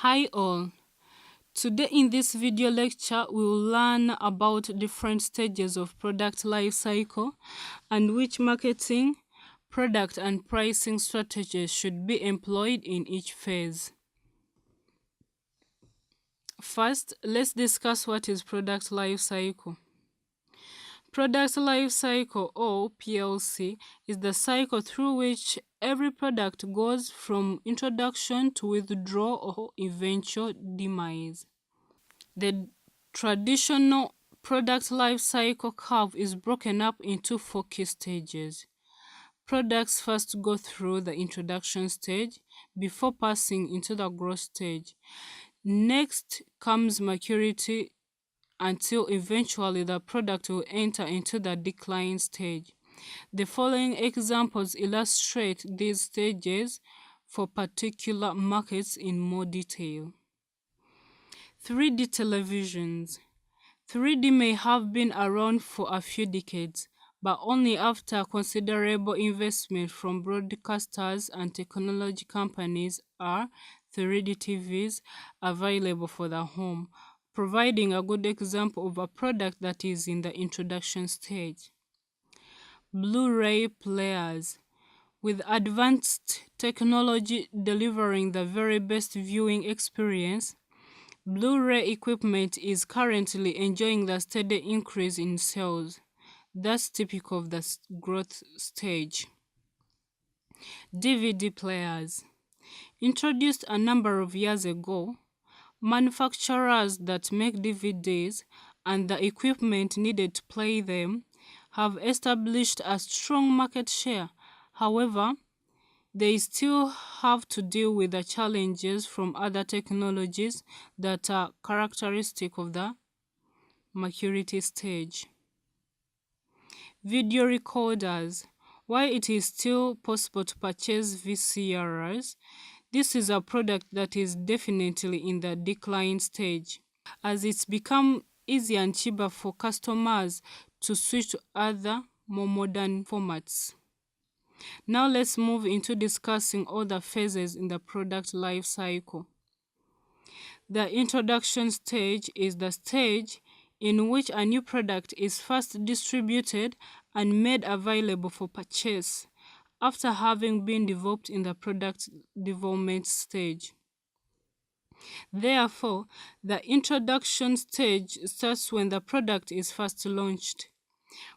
Hi all. Today in this video lecture we will learn about different stages of product life cycle and which marketing, product and pricing strategies should be employed in each phase. First, let's discuss what is product life cycle. Product life cycle, or PLC, is the cycle through which every product goes from introduction to withdrawal or eventual demise. The traditional product life cycle curve is broken up into four key stages. Products first go through the introduction stage before passing into the growth stage. Next comes maturity until eventually the product will enter into the decline stage. The following examples illustrate these stages for particular markets in more detail. 3D televisions. 3D may have been around for a few decades, but only after considerable investment from broadcasters and technology companies are 3D TVs available for the home, providing a good example of a product that is in the introduction stage. Blu-ray players. With advanced technology delivering the very best viewing experience, Blu-ray equipment is currently enjoying the steady increase in sales. That's typical of the growth stage. DVD players. Introduced a number of years ago, manufacturers that make DVDs and the equipment needed to play them have established a strong market share. However, they still have to deal with the challenges from other technologies that are characteristic of the maturity stage. Video recorders. While it is still possible to purchase VCRs, this is a product that is definitely in the decline stage, as it's become easier and cheaper for customers to switch to other, more modern formats. Now let's move into discussing all the phases in the product life cycle. The introduction stage is the stage in which a new product is first distributed and made available for purchase after having been developed in the product development stage. Therefore, the introduction stage starts when the product is first launched.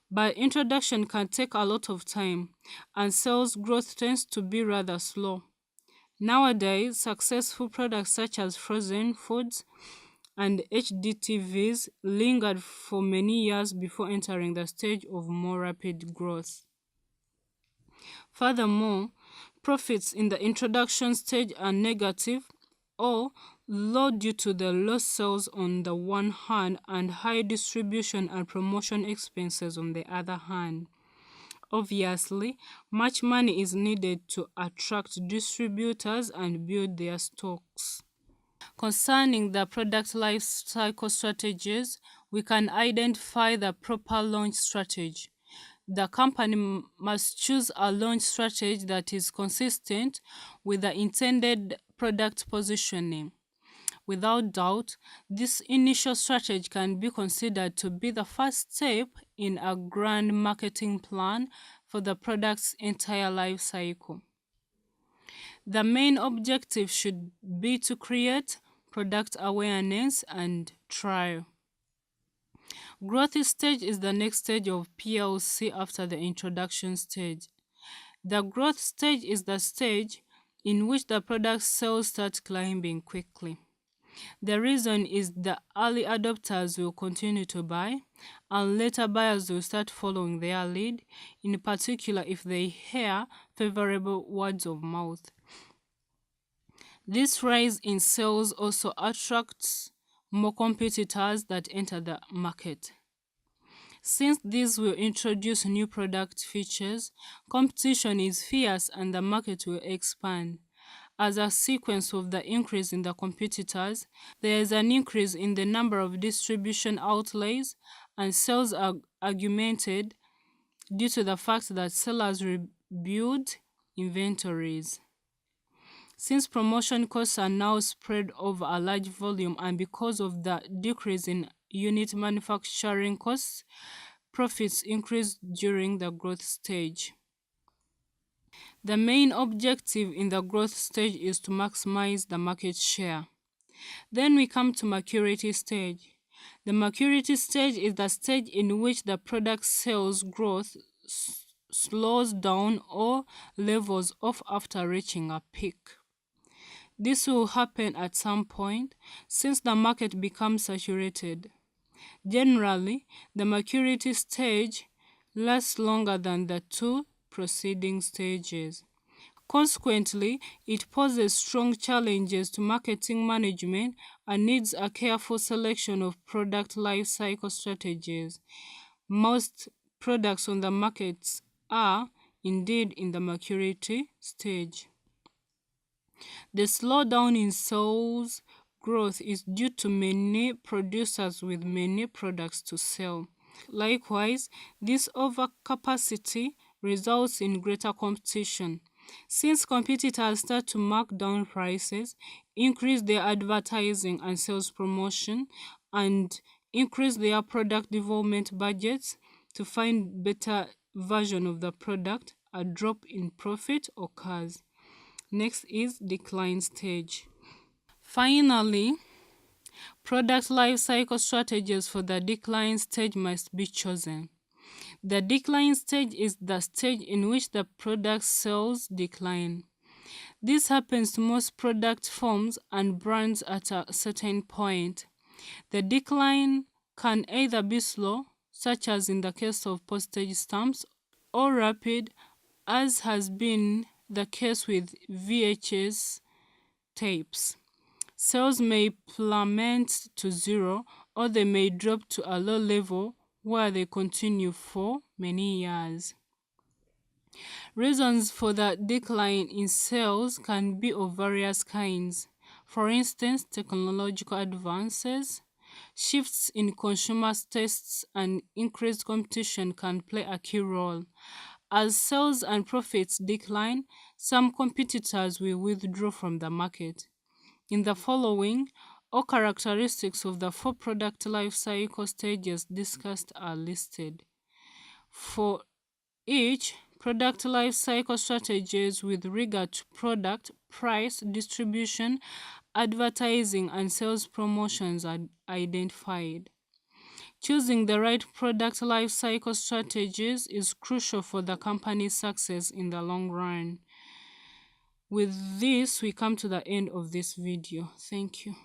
But introduction can take a lot of time, and sales growth tends to be rather slow. Nowadays, successful products such as frozen foods and HD TVs lingered for many years before entering the stage of more rapid growth. Furthermore, profits in the introduction stage are negative or low due to the low sales on the one hand and high distribution and promotion expenses on the other hand. Obviously, much money is needed to attract distributors and build their stocks. Concerning the product life cycle strategies, we can identify the proper launch strategy. The company must choose a launch strategy that is consistent with the intended product positioning. Without doubt, this initial strategy can be considered to be the first step in a grand marketing plan for the product's entire life cycle. The main objective should be to create product awareness and trial. Growth stage is the next stage of PLC after the introduction stage. The growth stage is the stage in which the product sales start climbing quickly. The reason is the early adopters will continue to buy, and later buyers will start following their lead, in particular if they hear favorable words of mouth. This rise in sales also attracts more competitors that enter the market. Since these will introduce new product features, competition is fierce and the market will expand. As a sequence of the increase in the competitors, there is an increase in the number of distribution outlets, and sales are augmented due to the fact that sellers rebuild inventories. Since promotion costs are now spread over a large volume and because of the decrease in unit manufacturing costs, profits increase during the growth stage. The main objective in the growth stage is to maximize the market share. Then we come to maturity stage. The maturity stage is the stage in which the product sales growth slows down or levels off after reaching a peak. This will happen at some point since the market becomes saturated. Generally, the maturity stage lasts longer than the two preceding stages. Consequently, it poses strong challenges to marketing management and needs a careful selection of product life cycle strategies. Most products on the market are indeed in the maturity stage. The slowdown in sales growth is due to many producers with many products to sell. Likewise, this overcapacity results in greater competition. Since competitors start to mark down prices, increase their advertising and sales promotion, and increase their product development budgets to find better version of the product, a drop in profit occurs. Next is decline stage. Finally, product life cycle strategies for the decline stage must be chosen. The decline stage is the stage in which the product sales decline. This happens to most product forms and brands at a certain point. The decline can either be slow, such as in the case of postage stamps, or rapid, as has been the case with VHS tapes. Sales may plummet to zero or they may drop to a low level where they continue for many years. Reasons for the decline in sales can be of various kinds. For instance, technological advances, shifts in consumer tastes, and increased competition can play a key role. As sales and profits decline, some competitors will withdraw from the market. In the following, all characteristics of the 4 product life cycle stages discussed are listed. For each product life cycle strategies with regard to product, price, distribution, advertising, and sales promotions are identified. Choosing the right product life cycle strategies is crucial for the company's success in the long run. With this, we come to the end of this video. Thank you.